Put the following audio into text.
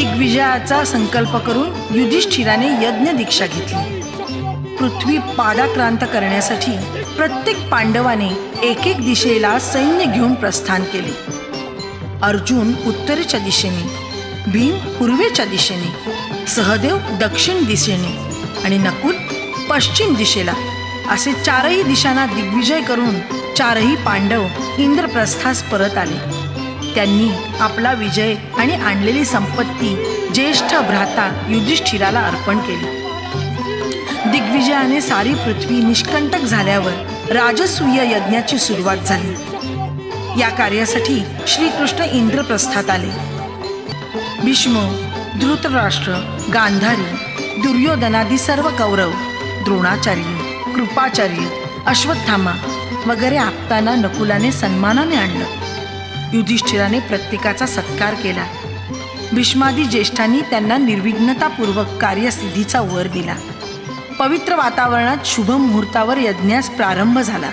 दिग्विजयाचा संकल्प करून युधिष्ठिराने यज्ञ दीक्षा घेतली. पृथ्वी पादाक्रांत करण्यासाठी प्रत्येक पांडवाने एक एक दिशेला सैन्य घेऊन प्रस्थान केले. अर्जुन उत्तरेच्या दिशेने, भीम पूर्वेच्या दिशेने, सहदेव दक्षिण दिशेने आणि नकुल पश्चिम दिशेला असे चारही दिशांना दिग्विजय करून चारही पांडव इंद्रप्रस्थास परत आले. त्यांनी आपला विजय आणि आणलेली संपत्ती ज्येष्ठ भ्राता युधिष्ठिराला अर्पण केली. दिग्विजयाने सारी पृथ्वी निष्कंटक झाल्यावर राजसूय यज्ञाची सुरुवात झाली. या कार्यासाठी श्रीकृष्ण इंद्रप्रस्थात आले. भीष्म, धृतराष्ट्र, गांधारी, दुर्योधनादी सर्व कौरव, द्रोणाचार्य, कृपाचार्य, अश्वत्थामा वगैरे आप्तांना नकुलाने सन्मानाने आणलं. युधिष्ठिराने प्रत्येकाचा सत्कार केला. भीष्मादी ज्येष्ठांनी त्यांना निर्विघ्नतापूर्वक कार्यसिद्धीचा वर दिला. पवित्र वातावरणात शुभ मुहूर्तावर यज्ञास प्रारंभ झाला.